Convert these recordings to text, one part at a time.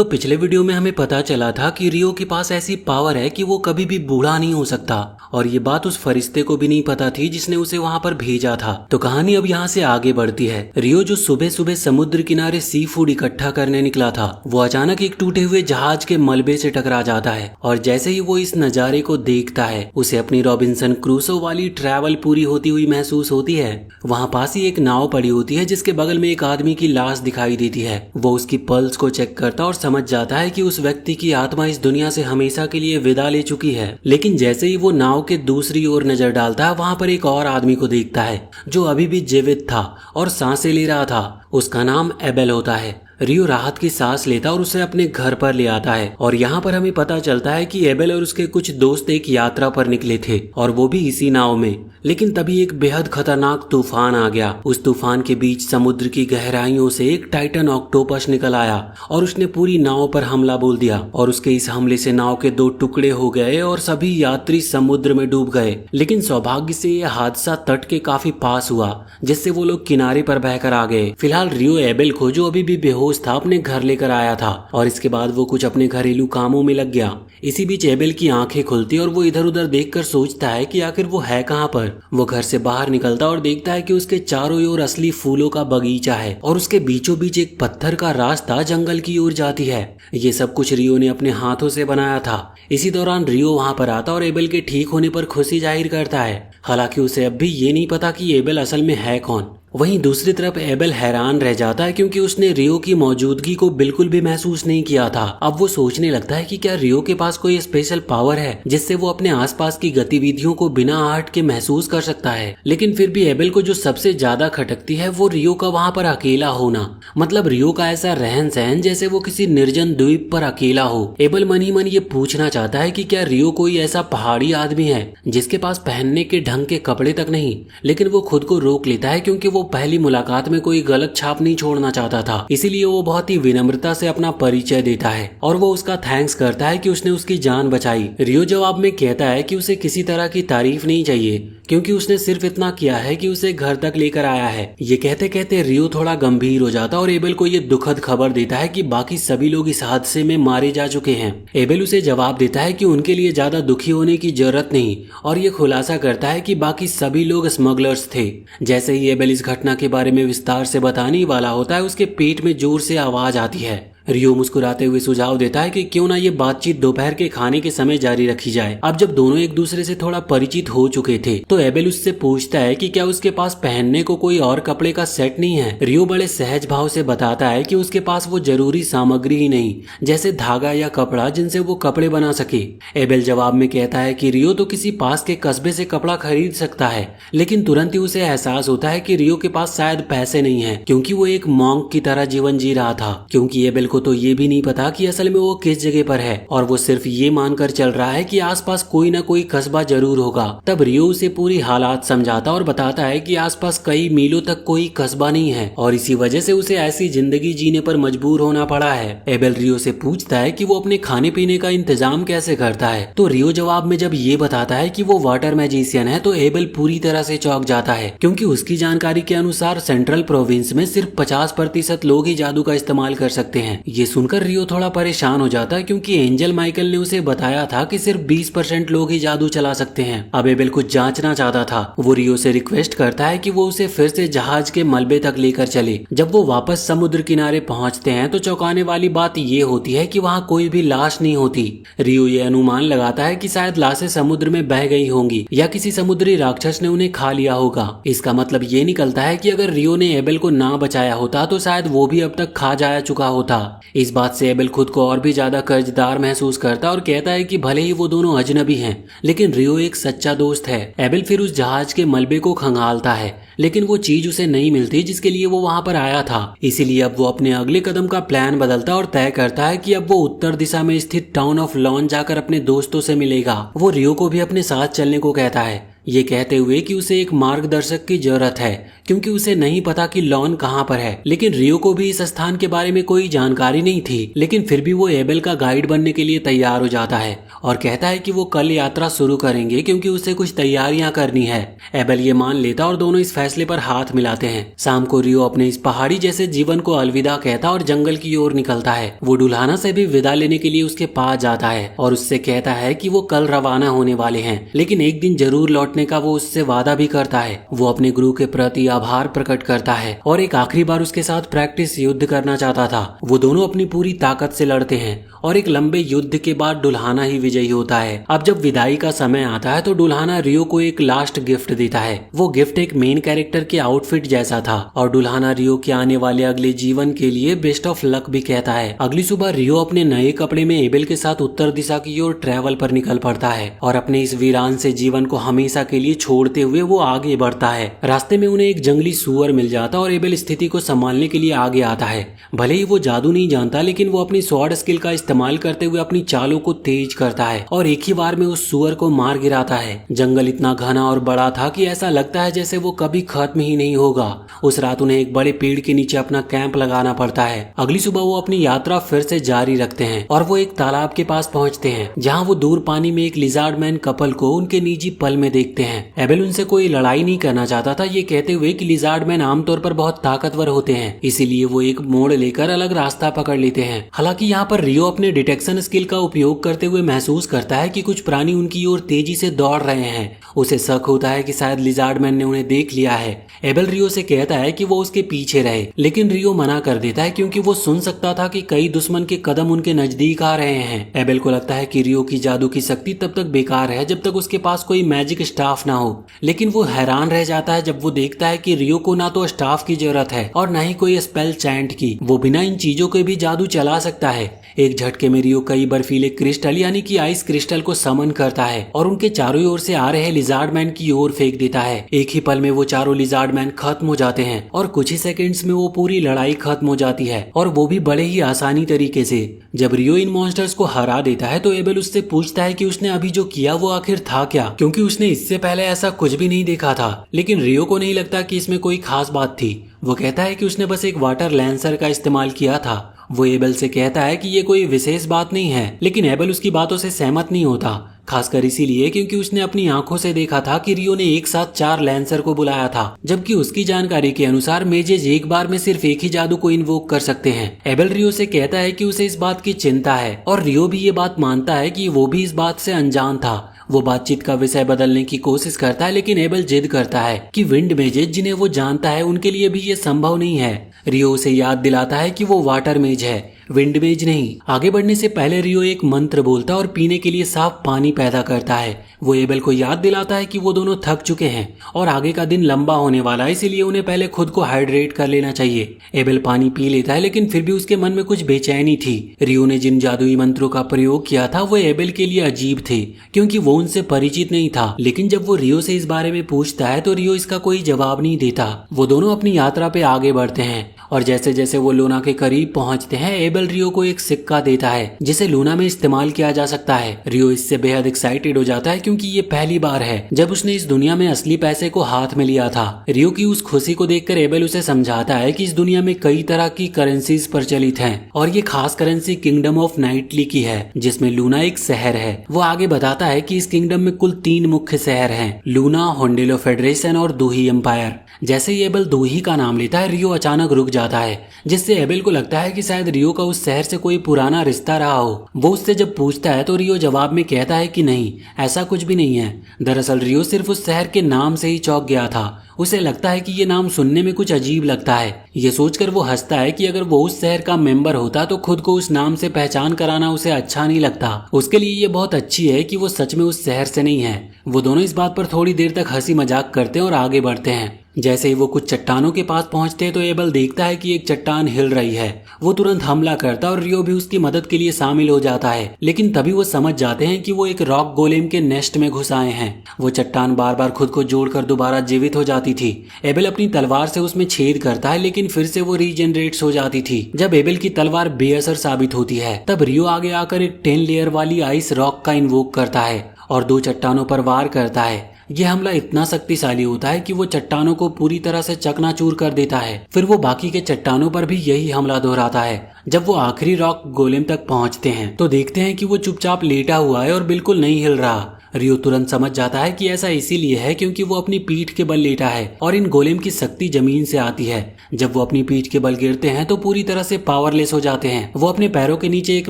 तो पिछले वीडियो में हमें पता चला था कि रियो के पास ऐसी पावर है कि वो कभी भी बूढ़ा नहीं हो सकता और ये बात उस फरिश्ते को भी नहीं पता थी जिसने उसे वहाँ पर भेजा था। तो कहानी अब यहाँ से आगे बढ़ती है। रियो जो सुबह सुबह समुद्र किनारे सी फूड इकट्ठा करने निकला था, वो अचानक एक टूटे हुए जहाज के मलबे से टकरा जाता है और जैसे ही वो इस नजारे को देखता है उसे अपनी रॉबिन्सन क्रूसो वाली ट्रैवल पूरी होती हुई महसूस होती है। वहाँ पास ही एक नाव पड़ी होती है जिसके बगल में एक आदमी की लाश दिखाई देती है। वो उसकी पल्स को चेक करता और समझ जाता है कि उस व्यक्ति की आत्मा इस दुनिया से हमेशा के लिए विदा ले चुकी है। लेकिन जैसे ही वो नाव के दूसरी ओर नजर डालता है, वहाँ पर एक और आदमी को देखता है जो अभी भी जीवित था और सांसें ले रहा था। उसका नाम एबेल होता है। रियो राहत की सांस लेता और उसे अपने घर पर ले आता है और यहाँ पर हमें पता चलता है कि एबेल और उसके कुछ दोस्त एक यात्रा पर निकले थे और वो भी इसी नाव में। लेकिन तभी एक बेहद खतरनाक तूफान आ गया। उस तूफान के बीच समुद्र की गहराइयों से एक टाइटन ऑक्टोपस निकल आया और उसने पूरी नाव पर हमला बोल दिया और उसके इस हमले से नाव के 2 टुकड़े हो गए और सभी यात्री समुद्र में डूब गए। लेकिन सौभाग्य से यह हादसा तट के काफी पास हुआ जिससे वो लोग किनारे पर बहकर आ गए। फिलहाल रियो एबेल को, जो अभी भी बेहोश था, अपने घर लेकर आया था और इसके बाद वो कुछ अपने घरेलू कामों में लग गया। इसी बीच एबेल की आंखें खुलती और वो इधर उधर देखकर सोचता है कि आखिर वो है कहाँ पर। वो घर से बाहर निकलता और देखता है कि उसके चारों ओर असली फूलों का बगीचा है और उसके बीचों बीच एक पत्थर का रास्ता जंगल की ओर जाती है। ये सब कुछ रियो ने अपने हाथों से बनाया था। इसी दौरान रियो वहाँ पर आता और एबेल के ठीक होने पर खुशी जाहिर करता है। हालांकि उसे अब भी ये नहीं पता कि एबेल असल में है कौन। वहीं दूसरी तरफ एबेल हैरान रह जाता है क्योंकि उसने रियो की मौजूदगी को बिल्कुल भी महसूस नहीं किया था। अब वो सोचने लगता है कि क्या रियो के पास कोई स्पेशल पावर है जिससे वो अपने आसपास की गतिविधियों को बिना आहट के महसूस कर सकता है। लेकिन फिर भी एबेल को जो सबसे ज्यादा खटकती है वो रियो का वहाँ पर अकेला होना। मतलब रियो का ऐसा रहन सहन जैसे वो किसी निर्जन द्वीप पर अकेला हो। एबेल मन ही मन ये पूछना चाहता है कि क्या रियो कोई ऐसा पहाड़ी आदमी है जिसके पास पहनने के ढंग के कपड़े तक नहीं। लेकिन वो खुद को रोक लेता है क्योंकि वो पहली मुलाकात में कोई गलत छाप नहीं छोड़ना चाहता था। इसीलिए वो बहुत ही विनम्रता से अपना परिचय देता है और वो उसका थैंक्स करता है कि उसने उसकी जान बचाई। रियो जवाब में कहता है कि उसे किसी तरह की तारीफ नहीं चाहिए क्योंकि उसने सिर्फ इतना किया है कि उसे घर तक लेकर आया है। ये कहते कहते रियो थोड़ा गंभीर हो जाता और एबेल को ये दुखद खबर देता है कि बाकी सभी लोग इस हादसे में मारे जा चुके हैं। एबेल उसे जवाब देता है कि उनके लिए ज्यादा दुखी होने की जरूरत नहीं और ये खुलासा करता है कि बाकी सभी लोग स्मगलर्स थे। जैसे ही एबेल इस घटना के बारे में विस्तार से बताने वाला होता है, उसके पेट में जोर से आवाज आती है। रियो मुस्कुराते हुए सुझाव देता है कि क्यों ना ये बातचीत दोपहर के खाने के समय जारी रखी जाए। अब जब दोनों एक दूसरे से थोड़ा परिचित हो चुके थे तो एबेल उससे पूछता है कि क्या उसके पास पहनने को कोई और कपड़े का सेट नहीं है। रियो बड़े सहज भाव से बताता है कि उसके पास वो जरूरी सामग्री ही नहीं, जैसे धागा या कपड़ा जिनसे वो कपड़े बना सके। एबेल जवाब में कहता है कि रियो तो किसी पास के कस्बे से कपड़ा खरीद सकता है, लेकिन तुरंत ही उसे एहसास होता है कि रियो के पास शायद पैसे नहीं है क्योंकि वो एक मॉन्क की तरह जीवन जी रहा था। क्योंकि एबेल को तो ये भी नहीं पता कि असल में वो किस जगह पर है और वो सिर्फ ये मानकर चल रहा है कि आसपास कोई ना कोई कस्बा जरूर होगा। तब रियो उसे पूरी हालात समझाता और बताता है कि आसपास कई मीलों तक कोई कस्बा नहीं है और इसी वजह से उसे ऐसी जिंदगी जीने पर मजबूर होना पड़ा है। एबेल रियो से पूछता है कि वो अपने खाने पीने का इंतजाम कैसे करता है, तो रियो जवाब में जब ये बताता है कि वो वाटर मैजिशियन है तो एबेल पूरी तरह से चौंक जाता है क्योंकि उसकी जानकारी के अनुसार सेंट्रल प्रोविंस में सिर्फ 50% लोग ही जादू का इस्तेमाल कर सकते हैं। ये सुनकर रियो थोड़ा परेशान हो जाता है क्योंकि एंजल माइकल ने उसे बताया था कि सिर्फ 20% लोग ही जादू चला सकते हैं। अब एबेल कुछ जांचना चाहता था। वो रियो से रिक्वेस्ट करता है कि वो उसे फिर से जहाज के मलबे तक लेकर चले। जब वो वापस समुद्र किनारे पहुंचते हैं तो चौंकाने वाली बात ये होती है कि वहाँ कोई भी लाश नहीं होती। रियो ये अनुमान लगाता है कि शायद लाशें समुद्र में बह गई होंगी या किसी समुद्री राक्षस ने उन्हें खा लिया होगा। इसका मतलब ये निकलता है कि अगर रियो ने एबेल को ना बचाया होता तो शायद वो भी अब तक खा जाया चुका होता। इस बात से एबेल खुद को और भी ज्यादा कर्जदार महसूस करता और कहता है कि भले ही वो दोनों अजनबी हैं, लेकिन रियो एक सच्चा दोस्त है। एबेल फिर उस जहाज के मलबे को खंगालता है, लेकिन वो चीज उसे नहीं मिलती जिसके लिए वो वहाँ पर आया था। इसीलिए अब वो अपने अगले कदम का प्लान बदलता और तय करता है कि अब वो उत्तर दिशा में स्थित टाउन ऑफ लॉन जाकर अपने दोस्तों से मिलेगा। वो रियो को भी अपने साथ चलने को कहता है, ये कहते हुए कि उसे एक मार्गदर्शक की जरूरत है क्योंकि उसे नहीं पता कि लॉन कहाँ पर है। लेकिन रियो को भी इस स्थान के बारे में कोई जानकारी नहीं थी, लेकिन फिर भी वो एबेल का गाइड बनने के लिए तैयार हो जाता है और कहता है कि वो कल यात्रा शुरू करेंगे क्योंकि उसे कुछ तैयारियां करनी है। एबेल ये मान लेता और दोनों इस फैसले पर हाथ मिलाते हैं। शाम को रियो अपने इस पहाड़ी जैसे जीवन को अलविदा कहता और जंगल की ओर निकलता है। वो डुल्हाना से भी विदा लेने के लिए उसके पास जाता है और उससे कहता है कि वो कल रवाना होने वाले हैं, लेकिन एक दिन जरूर लौटने का वो उससे वादा भी करता है। वो अपने गुरु के प्रति आभार प्रकट करता है और एक आखिरी बार उसके साथ प्रैक्टिस युद्ध करना चाहता था। वो दोनों अपनी पूरी ताकत से लड़ते हैं और एक लंबे युद्ध के बाद डुल्हाना ही विजयी होता है। अब जब विदाई का समय आता है तो डुल्हाना रियो को एक लास्ट गिफ्ट देता है। वो गिफ्ट एक मेन कैरेक्टर के आउटफिट जैसा था और डुल्हाना रियो के आने वाले अगले जीवन के लिए बेस्ट ऑफ लक भी कहता है। अगली सुबह रियो अपने नए कपड़े में एबेल के साथ उत्तर दिशा की ओर ट्रैवल पर निकल पड़ता है और अपने इस वीरान से जीवन को हमेशा के लिए छोड़ते हुए वो आगे बढ़ता है। रास्ते में उन्हें एक जंगली सुअर मिल जाता और एबेल स्थिति को संभालने के लिए आगे आता है। भले ही वो जादू नहीं जानता, लेकिन वो अपनी स्वॉर्ड स्किल का इस्तेमाल करते हुए अपनी चालों को तेज करता है और एक ही बार में उस सुअर को मार गिराता है। जंगल इतना घना और बड़ा था कि ऐसा लगता है जैसे वो कभी खत्म ही नहीं होगा। उस रात उन्हें एक बड़े पेड़ के नीचे अपना कैंप लगाना पड़ता है। अगली सुबह वो अपनी यात्रा फिर से जारी रखते हैं और वो एक तालाब के पास पहुंचते हैं, जहां वो दूर पानी में एक लिजार्ड मैन कपल को उनके निजी पल में देखते हैं। एबेल उनसे कोई लड़ाई नहीं करना चाहता था, ये कहते हुए कि लिजार्ड मैन आमतौर पर बहुत ताकतवर होते हैं, इसीलिए वो एक मोड़ लेकर अलग रास्ता पकड़ लेते हैं। हालांकि यहाँ पर रियो अपने डिटेक्शन स्किल का उपयोग करते हुए महसूस करता है कि कुछ प्राणी उनकी ओर तेजी से दौड़ रहे हैं। उसे शक होता है कि शायद लिजार्ड मैन ने उन्हें देख लिया है। एबेल रियो से कहता है कि वो उसके पीछे रहे, लेकिन रियो मना कर देता है क्योंकि वो सुन सकता था कि कई दुश्मन के कदम उनके नजदीक आ रहे हैं। एबेल को लगता है कि रियो की जादू की शक्ति तब तक बेकार है जब तक उसके पास कोई मैजिक स्टाफ ना हो, लेकिन वो हैरान रह जाता है जब वो देखता है कि रियो को ना तो स्टाफ की जरूरत है और ना ही कोई स्पेल चैंट की। वो बिना इन चीजों के भी जादू चला सकता है। एक झटके में रियो कई बर्फीले क्रिस्टल यानी कि आइस क्रिस्टल को समन करता है और उनके चारों ओर से आ रहे लिजार्ड मैन की ओर फेंक देता है। एक ही पल में वो चारों लिजार्ड मैन खत्म हो जाते हैं और कुछ ही सेकंड्स में वो पूरी लड़ाई खत्म हो जाती है, और वो भी बड़े ही आसानी तरीके से। जब रियो इन मॉन्स्टर्स को हरा देता है तो एबेल उससे पूछता है कि उसने अभी जो किया वो आखिर था क्या, क्योंकि उसने इससे पहले ऐसा कुछ भी नहीं देखा था। लेकिन रियो को नहीं लगता कि इसमें कोई खास बात थी। वो कहता है कि उसने बस एक वाटर लैंसर का इस्तेमाल किया था। वो एबेल से कहता है कि ये कोई विशेष बात नहीं है, लेकिन एबेल उसकी बातों से सहमत नहीं होता, खासकर इसीलिए क्योंकि उसने अपनी आंखों से देखा था कि रियो ने एक साथ 4 लैंसर को बुलाया था, जबकि उसकी जानकारी के अनुसार मेजेज एक बार में सिर्फ एक ही जादू को इन्वोक कर सकते हैं। एबेल रियो से कहता है कि उसे इस बात की चिंता है और रियो भी ये बात मानता है कि वो भी इस बात से अनजान था। वो बातचीत का विषय बदलने की कोशिश करता है, लेकिन एबेल जिद करता है कि विंड मेजेज जिन्हें वो जानता है उनके लिए भी ये संभव नहीं है। रियो उसे याद दिलाता है कि वो वाटर मेज है, विंड मेज नहीं। आगे बढ़ने से पहले रियो एक मंत्र बोलता और पीने के लिए साफ पानी पैदा करता है। वो एबेल को याद दिलाता है कि वो दोनों थक चुके हैं और आगे का दिन लंबा होने वाला है, इसीलिए उन्हें पहले खुद को हाइड्रेट कर लेना चाहिए। एबेल पानी पी लेता है, लेकिन फिर भी उसके मन में कुछ बेचैनी थी। रियो ने जिन जादुई मंत्रों का प्रयोग किया था वो एबेल के लिए अजीब थे, क्योंकि वो उनसे परिचित नहीं था। लेकिन जब वो रियो से इस बारे में पूछता है तो रियो इसका कोई जवाब नहीं देता। वो दोनों अपनी यात्रा पे आगे बढ़ते हैं और जैसे जैसे वो लूना के करीब पहुंचते हैं, एबेल रियो को एक सिक्का देता है जिसे लूना में इस्तेमाल किया जा सकता है। रियो इससे बेहद एक्साइटेड हो जाता है क्योंकि ये पहली बार है जब उसने इस दुनिया में असली पैसे को हाथ में लिया था। रियो की उस खुशी को देखकर एबेल उसे समझाता है कि इस दुनिया में कई तरह की करेंसीज प्रचलित हैं और ये खास करेंसी किंगडम ऑफ नाइटली की है, जिसमें लूना एक शहर है। वो आगे बताता है कि इस किंगडम में कुल 3 मुख्य शहर हैं, लूना, होंडेलो फेडरेशन और दूही एम्पायर। जैसे ही एबेल दूही का नाम लेता है, रियो अचानक रुक जाता है, जिससे एबेल को लगता है कि शायद रियो का उस शहर से कोई पुराना रिश्ता रहा हो। वो उससे जब पूछता है तो रियो जवाब में कहता है कि नहीं, ऐसा कुछ भी नहीं है। दरअसल रियो सिर्फ उस शहर के नाम से ही चौंक गया था। उसे लगता है कि ये नाम सुनने में कुछ अजीब लगता है। ये सोचकर वो हंसता है कि अगर वो उस शहर का मेंबर होता तो खुद को उस नाम से पहचान कराना उसे अच्छा नहीं लगता। उसके लिए ये बहुत अच्छी है कि वो सच में उस शहर से नहीं है। वो दोनों इस बात पर थोड़ी देर तक हंसी मजाक करते हैं और आगे बढ़ते हैं। जैसे ही वो कुछ चट्टानों के पास पहुंचते हैं तो एबेल देखता है कि एक चट्टान हिल रही है। वो तुरंत हमला करता है और रियो भी उसकी मदद के लिए शामिल हो जाता है, लेकिन तभी वो समझ जाते हैं कि वो एक रॉक गोलेम के नेस्ट में घुस आए हैं। वो चट्टान बार बार खुद को जोड़कर दोबारा जीवित हो जाती थी। एबेल अपनी तलवार से उसमें छेद करता है, लेकिन फिर से वो रीजनरेट्स हो जाती थी। जब एबेल की तलवार बेअसर साबित होती है तब रियो आगे आकर एक 10 लेयर वाली आइस रॉक का इन्वोक करता है और 2 चट्टानों पर वार करता है। ये हमला इतना शक्तिशाली होता है कि वो चट्टानों को पूरी तरह से चकनाचूर कर देता है। फिर वो बाकी के चट्टानों पर भी यही हमला दोहराता है। जब वो आखिरी रॉक गोलेम तक पहुंचते हैं तो देखते हैं कि वो चुपचाप लेटा हुआ है और बिल्कुल नहीं हिल रहा। रियो तुरंत समझ जाता है कि ऐसा इसीलिए है क्योंकि वो अपनी पीठ के बल लेटा है और इन गोलेम की शक्ति जमीन से आती है। जब वो अपनी पीठ के बल गिरते हैं तो पूरी तरह से पावरलेस हो जाते हैं। वो अपने पैरों के नीचे एक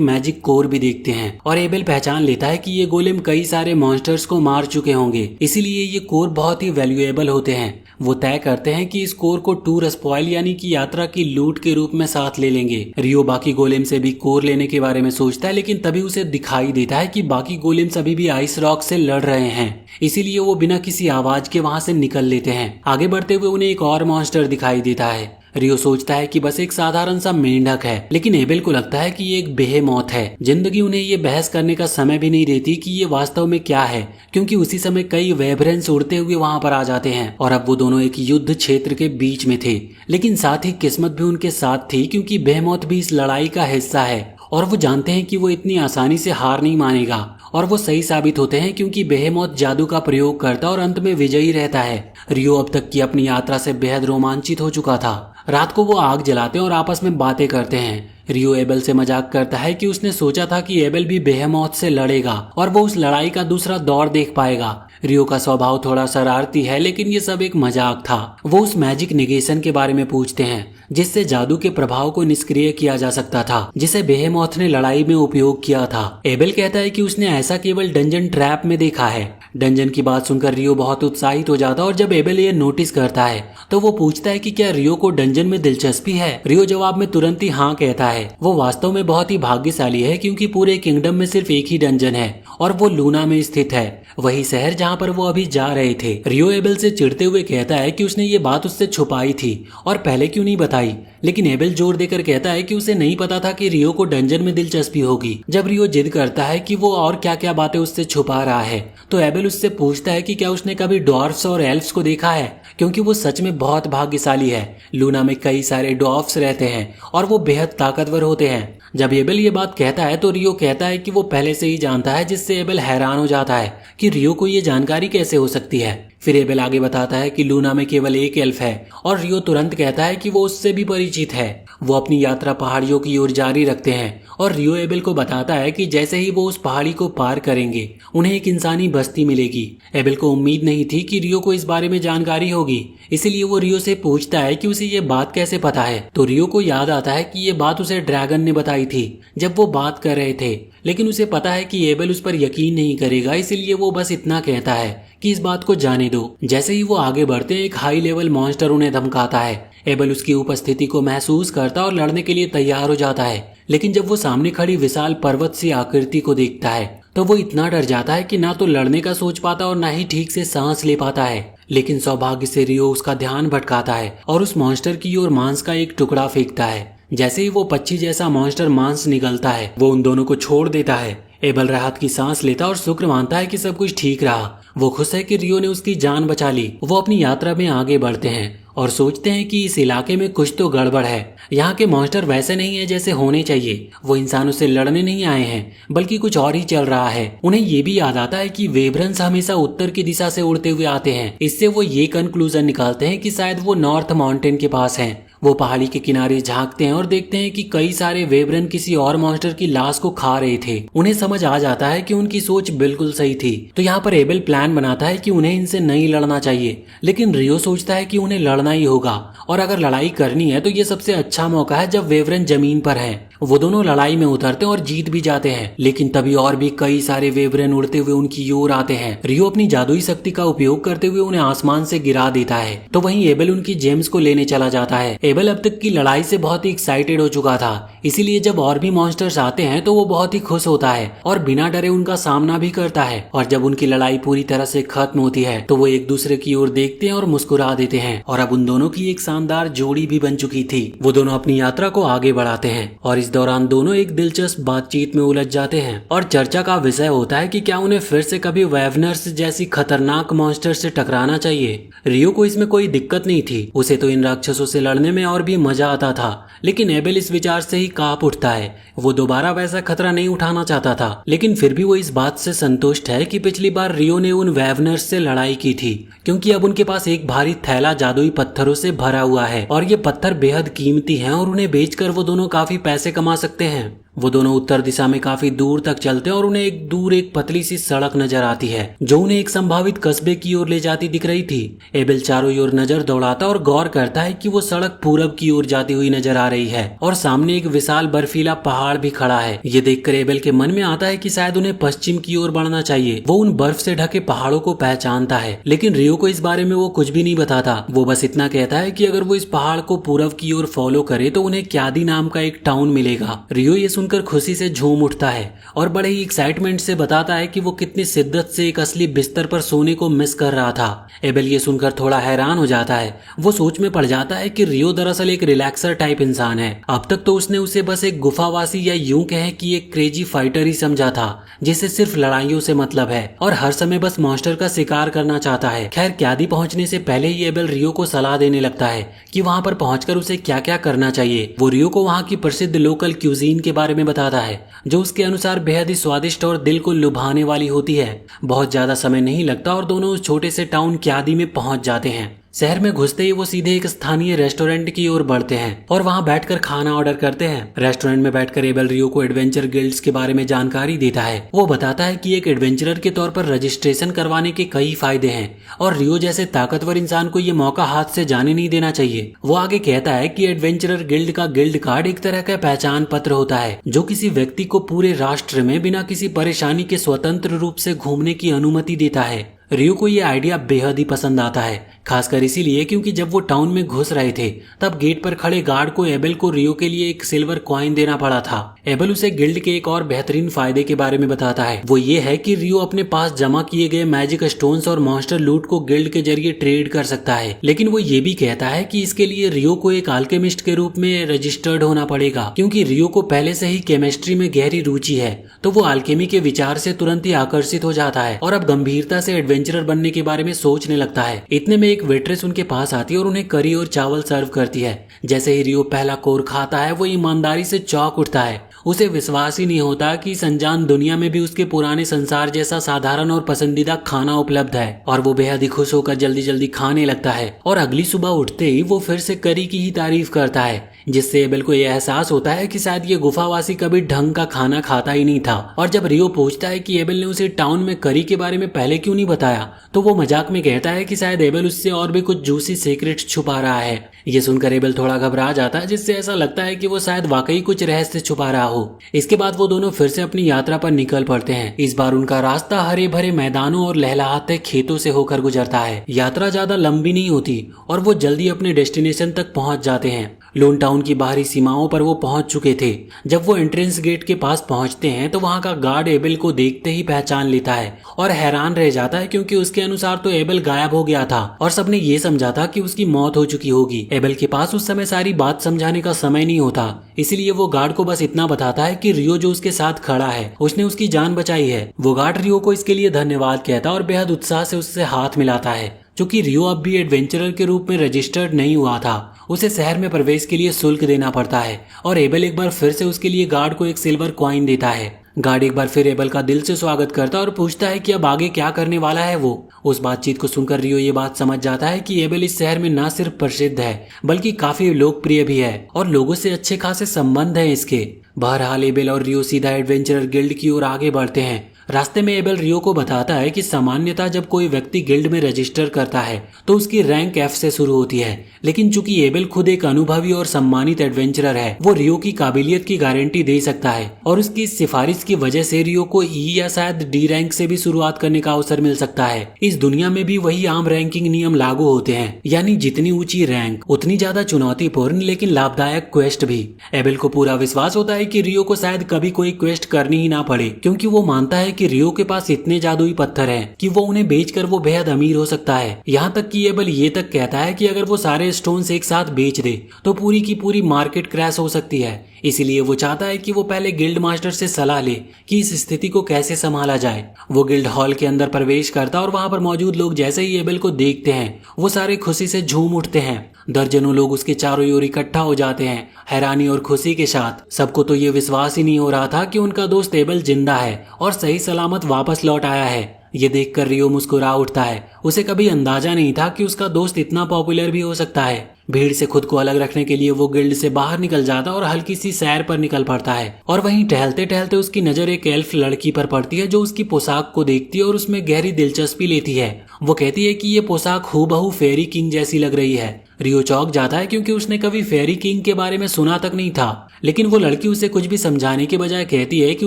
मैजिक कोर भी देखते हैं और एबेल पहचान लेता है कि ये गोलेम कई सारे मॉन्स्टर्स को मार चुके होंगे, इसीलिए ये कोर बहुत ही वैल्यूएबल होते हैं। वो तय करते हैं कि इस कोर को टूर स्पॉइल यानी कि यात्रा की लूट के रूप में साथ ले लेंगे। रियो बाकी गोलेम से भी कोर लेने के बारे में सोचता है, लेकिन तभी उसे दिखाई देता है कि बाकी गोलेम्स अभी भी आइस रॉक से लड़ रहे हैं, इसीलिए वो बिना किसी आवाज के वहां से निकल लेते हैं। आगे बढ़ते हुए उन्हें एक और मॉन्स्टर दिखाई देता है। रियो सोचता है कि बस एक साधारण सा मेंढक है, लेकिन एबेल को लगता है कि ये एक बेहेमौत है। जिंदगी उन्हें ये बहस करने का समय भी नहीं देती कि ये वास्तव में क्या है, क्योंकि उसी समय कई वेबरेंस उड़ते हुए वहां पर आ जाते हैं और अब वो दोनों एक युद्ध क्षेत्र के बीच में थे। लेकिन साथ ही किस्मत भी उनके साथ थी, क्योंकि बेहेमौत भी इस लड़ाई का हिस्सा है और वो जानते हैं कि वो इतनी आसानी से हार नहीं मानेगा। और वो सही साबित होते हैं क्योंकि बेहेमौत जादू का प्रयोग करता और अंत में विजयी रहता है। रियो अब तक की अपनी यात्रा से बेहद रोमांचित हो चुका था। रात को वो आग जलाते हैं और आपस में बातें करते हैं। रियो एबेल से मजाक करता है कि उसने सोचा था कि एबेल भी बेहेमौत से लड़ेगा और वो उस लड़ाई का दूसरा दौर देख पाएगा। रियो का स्वभाव थोड़ा शरारती है, लेकिन ये सब एक मजाक था। वो उस मैजिक निगेशन के बारे में पूछते हैं जिससे जादू के प्रभाव को निष्क्रिय किया जा सकता था, जिसे बेहेमौत ने लड़ाई में उपयोग किया था। एबेल कहता है कि उसने ऐसा केवल डंजन ट्रैप में देखा है। डंजन की बात सुनकर रियो बहुत उत्साहित हो जाता है और जब एबेल ये नोटिस करता है तो वो पूछता है कि क्या रियो को डंजन में दिलचस्पी है। रियो जवाब में तुरंत ही हाँ कहता है। वो वास्तव में बहुत ही भाग्यशाली है क्योंकि पूरे किंगडम में सिर्फ एक ही डंजन है और वो लूना में स्थित है, वही शहर जहाँ पर वो अभी जा रहे थे। रियो एबेल से चिढ़ते हुए कहता है कि उसने ये बात उससे छुपाई थी और पहले क्यों नहीं बताई, लेकिन एबेल जोर देकर कहता है कि उसे नहीं पता था कि रियो को डंजन में दिलचस्पी होगी। जब रियो जिद करता है कि वो और क्या क्या बातें उससे छुपा रहा है तो एबेल उससे पूछता है कि क्या उसने कभी डॉर्फ्स और एल्फ्स को देखा है, क्योंकि वो सच में बहुत भाग्यशाली है। लूना में कई सारे डॉर्फ्स रहते हैं और वो बेहद ताकतवर होते हैं। जब एबेल ये बात कहता है तो रियो कहता है कि वो पहले से ही जानता है, जिससे एबेल हैरान हो जाता है कि रियो को ये जानकारी कैसे हो सकती है। फिर एबेल आगे बताता है कि लूना में केवल एक एल्फ है और रियो तुरंत कहता है कि वो उससे भी परिचित है। वो अपनी यात्रा पहाड़ियों की ओर जारी रखते हैं और रियो एबेल को बताता है कि जैसे ही वो उस पहाड़ी को पार करेंगे उन्हें एक इंसानी बस्ती मिलेगी। एबेल को उम्मीद नहीं थी कि रियो को इस बारे में जानकारी होगी, इसीलिए वो रियो से पूछता है कि उसे ये बात कैसे पता है। तो रियो को याद आता है कि ये बात उसे ड्रैगन ने बताई थी जब वो बात कर रहे थे, लेकिन उसे पता है कि एबेल उस पर यकीन नहीं करेगा, इसीलिए वो बस इतना कहता है कि इस बात को जाने दो। जैसे ही वो आगे बढ़ते हैं एक हाई लेवल मॉन्स्टर उन्हें धमकाता है। एबेल उसकी उपस्थिति को महसूस करता और लड़ने के लिए तैयार हो जाता है, लेकिन जब वो सामने खड़ी विशाल पर्वत सी आकृति को देखता है तो वो इतना डर जाता है कि ना तो लड़ने का सोच पाता और ना ही ठीक से सांस ले पाता है। लेकिन सौभाग्य से रियो उसका ध्यान भटकाता है और उस मॉन्स्टर की ओर मांस का एक टुकड़ा फेंकता है। जैसे ही वो पक्षी जैसा मॉन्स्टर मांस निगलता है वो उन दोनों को छोड़ देता है। एबेल राहत की सांस लेता और शुक्र मानता है कि सब कुछ ठीक रहा। वो खुश है कि रियो ने उसकी जान बचा ली। वो अपनी यात्रा में आगे बढ़ते हैं और सोचते हैं कि इस इलाके में कुछ तो गड़बड़ है। यहाँ के मॉन्स्टर वैसे नहीं है जैसे होने चाहिए। वो इंसानों से लड़ने नहीं आए हैं, बल्कि कुछ और ही चल रहा है। उन्हें ये भी याद आता है कि वेब्रन्स हमेशा उत्तर की दिशा से उड़ते हुए आते हैं। इससे वो ये कंक्लूजन निकालते हैं कि शायद वो नॉर्थ माउंटेन के पास हैं। वो पहाड़ी के किनारे झांकते हैं और देखते हैं कि कई सारे वेब्रन किसी और मॉन्स्टर की लाश को खा रहे थे। उन्हें समझ आ जाता है कि उनकी सोच बिल्कुल सही थी। तो यहाँ पर एबेल प्लान बनाता है कि उन्हें इनसे नहीं लड़ना चाहिए, लेकिन रियो सोचता है कि उन्हें लड़ना ही होगा और अगर लड़ाई करनी है तो ये सबसे अच्छा मौका है जब वेब्रन जमीन पर हैं। वो दोनों लड़ाई में उतरते हैं और जीत भी जाते हैं, लेकिन तभी और भी कई सारे वेब्रन उड़ते हुए उनकी ओर आते हैं। रियो अपनी जादुई शक्ति का उपयोग करते हुए उन्हें आसमान से गिरा देता है। तो वहीं एबेल उनकी जेम्स को लेने चला जाता है। एबेल अब तक की लड़ाई से बहुत ही एक्साइटेड हो चुका था, इसीलिए जब और भी मॉन्स्टर्स आते हैं तो वो बहुत ही खुश होता है और बिना डरे उनका सामना भी करता है। और जब उनकी लड़ाई पूरी तरह से खत्म होती है तो वो एक दूसरे की ओर देखते हैं और मुस्कुरा देते हैं। और अब उन दोनों की एक शानदार जोड़ी भी बन चुकी थी। वो दोनों अपनी यात्रा को आगे बढ़ाते हैं और इस दौरान दोनों एक दिलचस्प बातचीत में उलझ जाते हैं और चर्चा का विषय होता है कि क्या उन्हें फिर से कभी वेवनर्स जैसी खतरनाक मॉन्स्टर से टकराना चाहिए। रियो को इसमें कोई दिक्कत नहीं थी, उसे तो इन राक्षसों से लड़ने में और भी मजा आता था, लेकिन एबेल इस विचार से ही कांप उठता है। वो दोबारा वैसा खतरा नहीं उठाना चाहता था, लेकिन फिर भी वो इस बात से संतुष्ट है कि पिछली बार रियो ने उन वेवनर्स से लड़ाई की थी, क्योंकि अब उनके पास एक भारी थैला जादुई पत्थरों से भरा हुआ है और ये पत्थर बेहद कीमती हैं और उन्हें बेचकर वो दोनों काफी पैसे कमा सकते हैं। वो दोनों उत्तर दिशा में काफी दूर तक चलते हैं और उन्हें एक पतली सी सड़क नजर आती है जो उन्हें एक संभावित कस्बे की ओर ले जाती दिख रही थी। एबेल चारों ओर नजर दौड़ाता और गौर करता है कि वो सड़क पूरब की ओर जाती हुई नजर आ रही है और सामने एक विशाल बर्फीला पहाड़ भी खड़ा है। ये देखकर एबेल के मन में आता है कि शायद उन्हें पश्चिम की ओर बढ़ना चाहिए। वो उन बर्फ से ढके पहाड़ों को पहचानता है, लेकिन रियो को इस बारे में वो कुछ भी नहीं बताता। वो बस इतना कहता है कि अगर वो इस पहाड़ को पूरब की ओर फॉलो करे तो उन्हें क्यादी नाम का एक टाउन मिलेगा। रियो ये सुनकर खुशी से झूम उठता है और बड़े ही एक्साइटमेंट से बताता है कि वो कितनी शिद्दत से एक असली बिस्तर पर सोने को मिस कर रहा था। एबेल ये सुनकर थोड़ा हैरान हो जाता है। वो सोच में पड़ जाता है कि रियो दरअसल एक रिलैक्सर टाइप इंसान है। अब तक तो उसने उसे बस एक गुफावासी या यूं कहें कि एक क्रेजी फाइटर ही समझा था, जिसे सिर्फ लड़ाइयों से मतलब है और हर समय बस मॉन्स्टर का शिकार करना चाहता है। खैर, क्यादी पहुंचने से पहले ही एबेल रियो को सलाह देने लगता है कि वहां पर पहुंचकर उसे क्या क्या करना चाहिए। वो रियो को वहां की प्रसिद्ध लोकल क्यूजीन के बारे में बताता है, जो उसके अनुसार बेहद ही स्वादिष्ट और दिल को लुभाने वाली होती है। बहुत ज्यादा समय नहीं लगता और दोनों उस छोटे से टाउन क्यादी में पहुंच जाते हैं। शहर में घुसते ही वो सीधे एक स्थानीय रेस्टोरेंट की ओर बढ़ते हैं और वहां बैठकर खाना ऑर्डर करते हैं। रेस्टोरेंट में बैठकर एबेल रियो को एडवेंचर गिल्ड्स के बारे में जानकारी देता है। वो बताता है कि एक एडवेंचरर के तौर पर रजिस्ट्रेशन करवाने के कई फायदे हैं और रियो जैसे ताकतवर इंसान को ये मौका हाथ से जाने नहीं देना चाहिए। वो आगे कहता है कि एडवेंचरर गिल्ड का गिल्ड कार्ड एक तरह का पहचान पत्र होता है जो किसी व्यक्ति को पूरे राष्ट्र में बिना किसी परेशानी के स्वतंत्र रूप से घूमने की अनुमति देता है। रियो को ये आइडिया बेहद ही पसंद आता है, खासकर इसीलिए क्योंकि जब वो टाउन में घुस रहे थे तब गेट पर खड़े गार्ड को एबेल को रियो के लिए एक सिल्वर कॉइन देना पड़ा था। एबेल उसे गिल्ड के एक और बेहतरीन फायदे के बारे में बताता है। वो ये है कि रियो अपने पास जमा किए गए मैजिक स्टोन्स और मॉन्स्टर लूट को गिल्ड के जरिए ट्रेड कर सकता है, लेकिन वो ये भी कहता है कि इसके लिए रियो को एक अल्केमिस्ट के रूप में रजिस्टर्ड होना पड़ेगा, क्योंकि रियो को पहले से ही केमिस्ट्री में गहरी रुचि है, तो वो अल्केमी के विचार से तुरंत ही आकर्षित हो जाता है और अब गंभीरता से एडवेंचरर बनने के बारे में सोचने लगता है। इतने में एक वेट्रेस उनके पास आती है और उन्हें करी और चावल सर्व करती है। जैसे ही रियो पहला कोर खाता है वो ईमानदारी से चौंक उठता है। उसे विश्वास ही नहीं होता कि इस अनजान दुनिया में भी उसके पुराने संसार जैसा साधारण और पसंदीदा खाना उपलब्ध है और वो बेहद ही खुश होकर जल्दी जल्दी खाने लगता है और अगली सुबह उठते ही वो फिर से करी की ही तारीफ करता है, जिससे एबेल को यह एहसास होता है कि शायद ये गुफावासी कभी ढंग का खाना खाता ही नहीं था। और जब रियो पूछता है कि एबेल ने उसे टाउन में करी के बारे में पहले क्यों नहीं बताया, तो वो मजाक में कहता है कि शायद एबेल उससे और भी कुछ जूसी सीक्रेट छुपा रहा है। ये सुनकर एबेल थोड़ा घबरा जाता है, जिससे ऐसा लगता है कि वो शायद वाकई कुछ रहस्य छुपा रहा हो। इसके बाद वो दोनों फिर से अपनी यात्रा पर निकल पड़ते हैं। इस बार उनका रास्ता हरे भरे मैदानों और लहलहाते खेतों से होकर गुजरता है। यात्रा ज्यादा लंबी नहीं होती और वो जल्दी अपने डेस्टिनेशन तक पहुंच जाते हैं। लोन टाउन की बाहरी सीमाओं पर वो पहुंच चुके थे। जब वो एंट्रेंस गेट के पास पहुंचते हैं तो वहां का गार्ड एबेल को देखते ही पहचान लेता है और हैरान रह जाता है, क्योंकि उसके अनुसार तो एबेल गायब हो गया था और सबने ये समझा था कि उसकी मौत हो चुकी होगी। एबेल के पास उस समय सारी बात समझाने का समय नहीं होता, इसीलिए वो गार्ड को बस इतना बताता है कि रियो जो उसके साथ खड़ा है उसने उसकी जान बचाई है। वो गार्ड रियो को इसके लिए धन्यवाद कहता और बेहद उत्साह से उससे हाथ मिलाता है। क्योंकि रियो अब भी एडवेंचरर के रूप में रजिस्टर्ड नहीं हुआ था, उसे शहर में प्रवेश के लिए शुल्क देना पड़ता है और एबेल एक बार फिर से उसके लिए गार्ड को एक सिल्वर कॉइन देता है। गार्ड एक बार फिर एबेल का दिल से स्वागत करता है और पूछता है कि अब आगे क्या करने वाला है वो। उस बातचीत को सुनकर रियो ये बात समझ जाता है कि एबेल इस शहर में न सिर्फ प्रसिद्ध है बल्कि काफी लोकप्रिय भी है और लोगों से अच्छे खासे संबंध हैं इसके। बहरहाल एबेल और रियो सीधा एडवेंचरर गिल्ड की ओर आगे बढ़ते हैं। रास्ते में एबेल रियो को बताता है कि सामान्यतः जब कोई व्यक्ति गिल्ड में रजिस्टर करता है तो उसकी रैंक F से शुरू होती है, लेकिन चूंकि एबेल खुद एक अनुभवी और सम्मानित एडवेंचरर है, वो रियो की काबिलियत की गारंटी दे सकता है और उसकी सिफारिश की वजह से रियो को E या शायद D रैंक से भी शुरुआत करने का अवसर मिल सकता है। इस दुनिया में भी वही आम रैंकिंग नियम लागू होते हैं, यानी जितनी ऊंची रैंक उतनी ज्यादा चुनौतीपूर्ण लेकिन लाभदायक क्वेस्ट भी। एबेल को पूरा विश्वास होता है कि रियो को शायद कभी कोई क्वेस्ट करनी ही ना पड़े, क्योंकि वो मानता है कि रियो के पास इतने जादुई पत्थर हैं कि वो उन्हें बेचकर वो बेहद अमीर हो सकता है। यहाँ तक कि एबेल ये तक कहता है कि अगर वो सारे स्टोन्स एक साथ बेच दे तो पूरी की पूरी मार्केट क्रैश हो सकती है। इसीलिए वो चाहता है कि वो पहले गिल्ड मास्टर से सलाह ले कि इस स्थिति को कैसे संभाला जाए। वो गिल्ड हॉल के अंदर प्रवेश करता और वहां पर मौजूद लोग जैसे ही एबेल को देखते हैं वो सारे खुशी से झूम उठते हैं। दर्जनों लोग उसके चारों ओर इकट्ठा हो जाते हैं, हैरानी और खुशी के साथ। सबको तो ये विश्वास ही नहीं हो रहा था कि उनका दोस्त एबेल जिंदा है और सही सलामत वापस लौट आया है। ये देखकर रियो मुस्कुरा उठता है। उसे कभी अंदाजा नहीं था कि उसका दोस्त इतना पॉपुलर भी हो सकता है। भीड़ से खुद को अलग रखने के लिए वो गिल्ड से बाहर निकल जाता और हल्की सी सैर पर निकल पड़ता है। और वहीं टहलते टहलते उसकी नजर एक एल्फ लड़की पर पड़ती है जो उसकी पोशाक को देखती है और उसमें गहरी दिलचस्पी लेती है। वो कहती है कि ये पोशाक हूबहू फेरी किंग जैसी लग रही है। रियो चौंक जाता है क्योंकि उसने कभी फेरी किंग के बारे में सुना तक नहीं था। लेकिन वो लड़की उसे कुछ भी समझाने के बजाय कहती है कि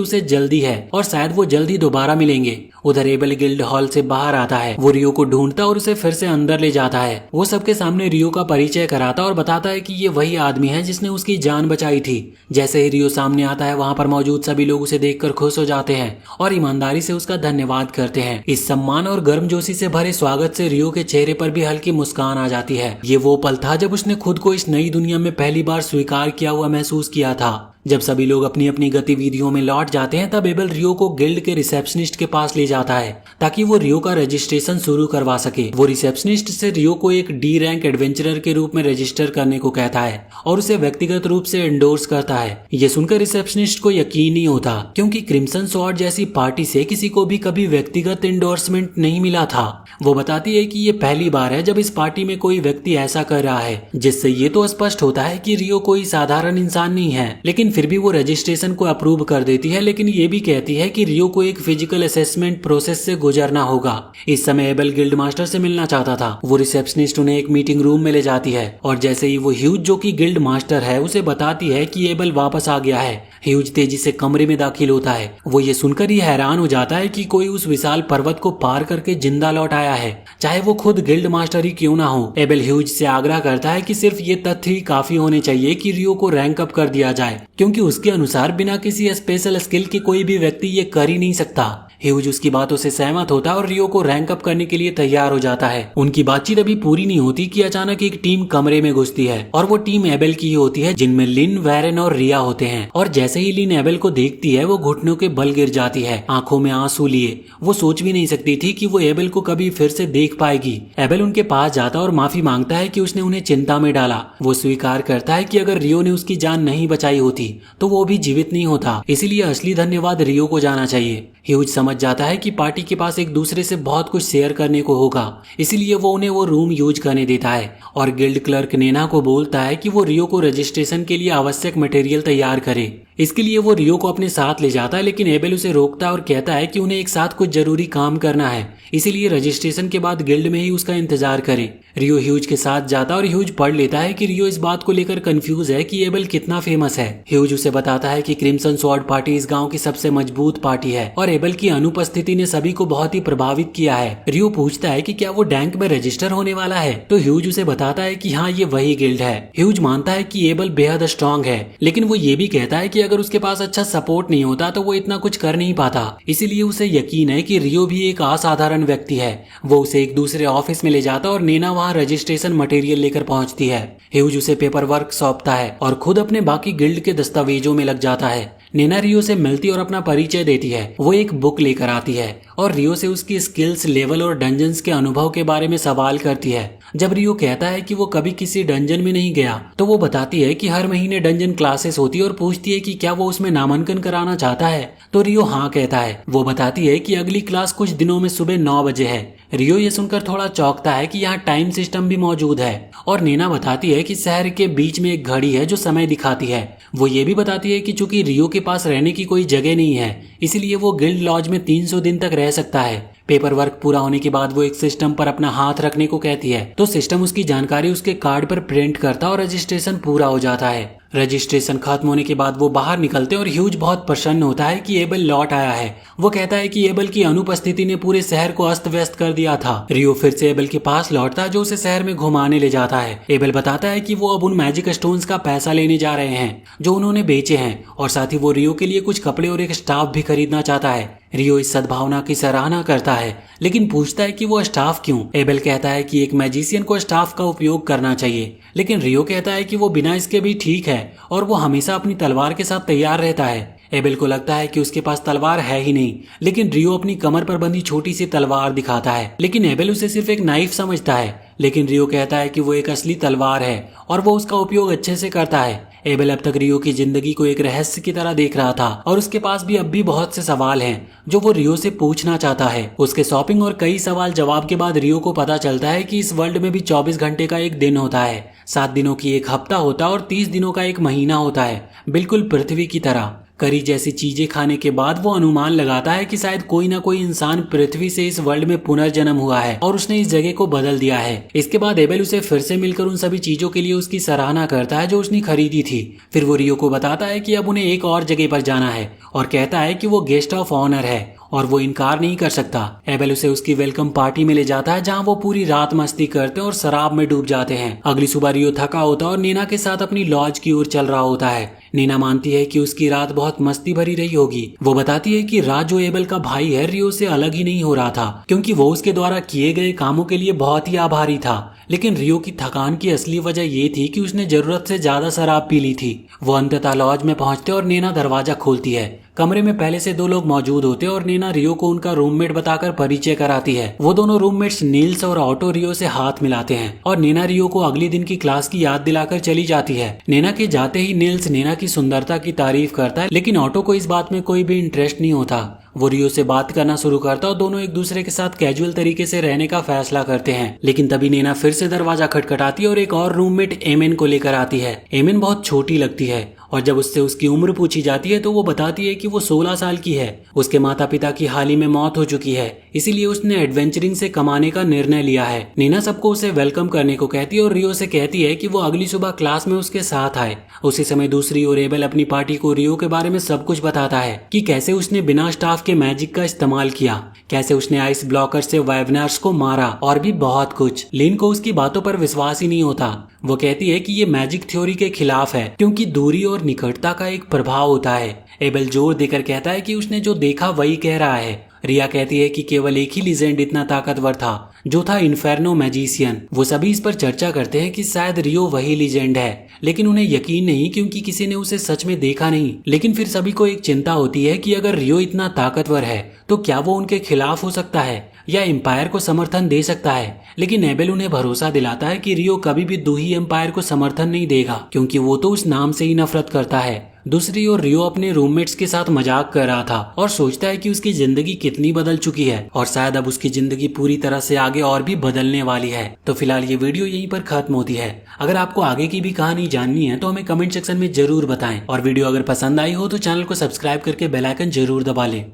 उसे जल्दी है और शायद वो जल्द ही दोबारा मिलेंगे। उधर एबेल गिल्ड हॉल से बाहर आता है। वो रियो को ढूंढता और उसे फिर से अंदर ले जाता है। वो सबके सामने रियो का परिचय कराता और बताता है कि ये वही आदमी है जिसने उसकी जान बचाई थी। जैसे ही रियो सामने आता है वहाँ पर मौजूद सभी लोग उसे देखकर खुश हो जाते हैं और ईमानदारी से उसका धन्यवाद करते हैं। इस सम्मान और गर्मजोशी से भरे स्वागत से रियो के चेहरे पर भी हल्की मुस्कान आ जाती है। ये वो पल था जब उसने खुद को इस नई दुनिया में पहली बार स्वीकार किया हुआ महसूस किया था। जब सभी लोग अपनी अपनी गतिविधियों में लौट जाते हैं तब एबेल रियो को गिल्ड के रिसेप्शनिस्ट के पास ले जाता है ताकि वो रियो का रजिस्ट्रेशन शुरू करवा सके। वो रिसेप्शनिस्ट से रियो को एक डी रैंक एडवेंचरर के रूप में रजिस्टर करने को कहता है और उसे व्यक्तिगत रूप से एंडोर्स करता है। ये सुनकर रिसेप्शनिस्ट को यकीन नहीं होता क्योंकि क्रिम्सन स्वॉर्ड जैसी पार्टी से किसी को भी कभी व्यक्तिगत एंडोर्समेंट नहीं मिला था। वो बताती है कि ये पहली बार है जब इस पार्टी में कोई व्यक्ति ऐसा कर रहा है, जिससे ये तो स्पष्ट होता है कि रियो कोई साधारण इंसान नहीं है। लेकिन फिर भी वो रजिस्ट्रेशन को अप्रूव कर देती है, लेकिन ये भी कहती है कि रियो को एक फिजिकल असेसमेंट प्रोसेस से गुजरना होगा। इस समय एबेल गिल्ड मास्टर से मिलना चाहता था। वो रिसेप्शनिस्ट उन्हें एक मीटिंग रूम में ले जाती है और जैसे ही वो ह्यूज जो कि गिल्ड मास्टर है उसे बताती है कि एबेल वापस आ गया है। ह्यूज तेजी से कमरे में दाखिल होता है। वो ये सुनकर ही हैरान हो जाता है कि कोई उस विशाल पर्वत को पार करके जिंदा लौट आया है, चाहे वो खुद गिल्ड मास्टर ही क्यों ना हो। एबेल ह्यूज से आग्रह करता है कि सिर्फ ये तथ्य ही काफी होने चाहिए कि रियो को रैंक अप कर दिया जाए, क्योंकि उसके अनुसार बिना किसी स्पेशल स्किल के कोई भी व्यक्ति ये कर ही नहीं सकता। ह्यूज उसकी बातों से सहमत होता है और रियो को रैंक अप करने के लिए तैयार हो जाता है। उनकी बातचीत अभी पूरी नहीं होती कि अचानक एक टीम कमरे में घुसती है और वो टीम एबेल की होती है, जिनमें लिन, वैरेन और रिया होते हैं। और जैसे ही लिन एबेल को देखती है वो घुटनों के बल गिर जाती है, आंखों में आंसू लिए। वो सोच भी नहीं सकती थी कि वो एबेल को कभी फिर से देख पाएगी। एबेल उनके पास जाता और माफी मांगता है कि उसने उन्हें चिंता में डाला। वो स्वीकार करता है कि अगर रियो ने उसकी जान नहीं बचाई होती तो वो भी जीवित नहीं होता, इसीलिए असली धन्यवाद रियो को जाना चाहिए। ह्यूज समझ जाता है कि पार्टी के पास एक दूसरे से बहुत कुछ शेयर करने को होगा, इसीलिए वो उन्हें वो रूम यूज करने देता है और गिल्ड क्लर्क नेना को बोलता है कि वो रियो को रजिस्ट्रेशन के लिए आवश्यक मटेरियल तैयार करे। इसके लिए वो रियो को अपने साथ ले जाता है, लेकिन एबेल उसे रोकता है और कहता है कि उन्हें एक साथ कुछ जरूरी काम करना है, इसीलिए रजिस्ट्रेशन के बाद गिल्ड में ही उसका इंतजार करे। रियो ह्यूज के साथ जाता और ह्यूज पढ़ लेता है कि रियो इस बात को लेकर कंफ्यूज है कि एबेल कितना फेमस है। ह्यूज उसे बताता है कि क्रिम्सन स्वॉर्ड पार्टी इस गांव की सबसे मजबूत पार्टी है और एबेल की अनुपस्थिति ने सभी को बहुत ही प्रभावित किया है। रियो पूछता है कि क्या वो डैंक में रजिस्टर होने वाला है, तो ह्यूज उसे बताता है कि हाँ, ये वही गिल्ड है। ह्यूज मानता है कि एबेल बेहद स्ट्रांग है, लेकिन वो ये भी कहता है कि अगर उसके पास अच्छा सपोर्ट नहीं होता तो वो इतना कुछ कर नहीं पाता। इसीलिए उसे यकीन है कि रियो भी एक असाधारण व्यक्ति है। वो उसे एक दूसरे ऑफिस में ले जाता और नेना वहाँ रजिस्ट्रेशन मटेरियल लेकर पहुंचती है। ह्यूज उसे पेपर वर्क सौंपता है और खुद अपने बाकी गिल्ड के दस्तावेजों में लग जाता है। नेना रियो से मिलती और अपना परिचय देती है। वो एक बुक लेकर आती है और रियो से उसकी स्किल्स लेवल और डंजन्स के अनुभव के बारे में सवाल करती है। जब रियो कहता है कि वो कभी किसी डंजन में नहीं गया तो वो बताती है कि हर महीने डंजन क्लासेस होती है और पूछती है कि क्या वो उसमें नामांकन कराना चाहता है, तो रियो हाँ कहता है। वो बताती है कि अगली क्लास कुछ दिनों में सुबह 9 बजे है। रियो ये सुनकर थोड़ा चौंकता है कि यहाँ टाइम सिस्टम भी मौजूद है और नेना बताती है कि शहर के बीच में एक घड़ी है जो समय दिखाती है। वो ये भी बताती है कि चूंकि रियो के पास रहने की कोई जगह नहीं है, इसलिए वो गिल्ड लॉज में 300 दिन तक रह सकता है। पेपर वर्क पूरा होने के बाद वो एक सिस्टम पर अपना हाथ रखने को कहती है, तो सिस्टम उसकी जानकारी उसके कार्ड पर प्रिंट करता और रजिस्ट्रेशन पूरा हो जाता है। रजिस्ट्रेशन खत्म होने के बाद वो बाहर निकलते और ह्यूज बहुत प्रसन्न होता है कि एबेल लौट आया है। वो कहता है कि एबेल की अनुपस्थिति ने पूरे शहर को अस्त व्यस्त कर दिया था। रियो फिर से एबेल के पास लौटता है जो उसे शहर में घुमाने ले जाता है। एबेल बताता है कि वो अब उन मैजिक स्टोन्स का पैसा लेने जा रहे हैं जो उन्होंने बेचे हैं और साथ ही वो रियो के लिए कुछ कपड़े और एक स्टाफ भी खरीदना चाहता है। रियो इस सद्भावना की सराहना करता है, लेकिन पूछता है कि वो स्टाफ क्यों। एबेल कहता है कि एक मैजिशियन को स्टाफ का उपयोग करना चाहिए, लेकिन रियो कहता है कि वो बिना इसके भी ठीक है और वो हमेशा अपनी तलवार के साथ तैयार रहता है। एबेल को लगता है कि उसके पास तलवार है ही नहीं, लेकिन रियो अपनी कमर पर बंधी छोटी सी तलवार दिखाता है, लेकिन एबेल उसे सिर्फ एक नाइफ समझता है। लेकिन रियो कहता है कि वो एक असली तलवार है और वो उसका उपयोग अच्छे से करता है। एबेल अब तक रियो की जिंदगी को एक रहस्य की तरह देख रहा था और उसके पास भी अब भी बहुत से सवाल हैं जो वो रियो से पूछना चाहता है। उसके शॉपिंग और कई सवाल जवाब के बाद रियो को पता चलता है कि इस वर्ल्ड में भी 24 घंटे का एक दिन होता है, 7 दिनों की एक हफ्ता होता है और 30 दिनों का एक महीना होता है, बिल्कुल पृथ्वी की तरह। करी जैसी चीजें खाने के बाद वो अनुमान लगाता है कि शायद कोई ना कोई इंसान पृथ्वी से इस वर्ल्ड में पुनर्जन्म हुआ है और उसने इस जगह को बदल दिया है। इसके बाद एबेल उसे फिर से मिलकर उन सभी चीजों के लिए उसकी सराहना करता है जो उसने खरीदी थी। फिर वो रियो को बताता है कि अब उन्हें एक और जगह पर जाना है और कहता है कि वो गेस्ट ऑफ ऑनर है और वो इनकार नहीं कर सकता। एबेल उसे उसकी वेलकम पार्टी में ले जाता है जहाँ वो पूरी रात मस्ती करते हैं और शराब में डूब जाते हैं। अगली सुबह रियो थका होता है और नीना के साथ अपनी लॉज की ओर चल रहा होता है। नीना मानती है कि उसकी रात बहुत मस्ती भरी रही होगी। वो बताती है कि रात जो एबेल का भाई है रियो से अलग ही नहीं हो रहा था, क्योंकि वो उसके द्वारा किए गए कामों के लिए बहुत ही आभारी था। लेकिन रियो की थकान की असली वजह ये थी कि उसने जरूरत से ज्यादा शराब पी ली थी। वो अंततः लॉज में पहुंचते और नीना दरवाजा खोलती है। कमरे में पहले से 2 लोग मौजूद होते और नीना रियो को उनका रूममेट बताकर परिचय कराती है। वो दोनों रूममेट्स नील्स और ऑटो रियो से हाथ मिलाते हैं और नीना रियो को अगले दिन की क्लास की याद दिलाकर चली जाती है। नीना के जाते ही नील्स नीना की सुंदरता की तारीफ करता है, लेकिन ऑटो को इस बात में कोई भी इंटरेस्ट नहीं होता। वो रियो से बात करना शुरू करता और दोनों एक दूसरे के साथ कैजुअल तरीके से रहने का फैसला करते हैं। लेकिन तभी नीना फिर से दरवाजा खटखटाती है और एक और रूममेट एमिन को लेकर आती है। एमिन बहुत छोटी लगती है और जब उससे उसकी उम्र पूछी जाती है तो वो बताती है कि वो 16 साल की है। उसके माता पिता की हाल ही में मौत हो चुकी है, इसीलिए उसने एडवेंचरिंग से कमाने का निर्णय लिया है। नीना सबको उसे वेलकम करने को कहती है और रियो से कहती है कि वो अगली सुबह क्लास में उसके साथ आए। उसी समय दूसरी ओर एबेल अपनी पार्टी को रियो के बारे में सब कुछ बताता है कि कैसे उसने बिना स्टाफ के मैजिक का इस्तेमाल किया, कैसे उसने आइस ब्लॉकर से वाइवनर्स को मारा और भी बहुत कुछ। लिन को उसकी बातों पर विश्वास ही नहीं होता। वो कहती है कि ये मैजिक थ्योरी के खिलाफ है, क्योंकि दूरी और निकटता का एक प्रभाव होता है। एबेल जोर देकर कहता है कि उसने जो देखा वही कह रहा है। रिया कहती है कि केवल एक ही लीजेंड इतना ताकतवर था, जो था इन्फेर्नो मैजिशियन। वो सभी इस पर चर्चा करते हैं कि शायद रियो वही लीजेंड है, लेकिन उन्हें यकीन नहीं क्योंकि किसी ने उसे सच में देखा नहीं। लेकिन फिर सभी को एक चिंता होती है कि अगर रियो इतना ताकतवर है तो क्या वो उनके खिलाफ हो सकता है या एम्पायर को समर्थन दे सकता है। लेकिन एबेल उन्हें भरोसा दिलाता है कि रियो कभी भी दूही एम्पायर को समर्थन नहीं देगा, क्योंकि वो तो उस नाम से ही नफरत करता है। दूसरी ओर रियो अपने रूममेट्स के साथ मजाक कर रहा था और सोचता है कि उसकी जिंदगी कितनी बदल चुकी है और शायद अब उसकी जिंदगी पूरी तरह से आगे और भी बदलने वाली है। तो फिलहाल ये वीडियो यहीं पर खत्म होती है। अगर आपको आगे की भी कहानी जाननी है तो हमें कमेंट सेक्शन में जरूर बताएं और वीडियो अगर पसंद आई हो तो चैनल को सब्सक्राइब करके बेल आइकन जरूर दबा लें।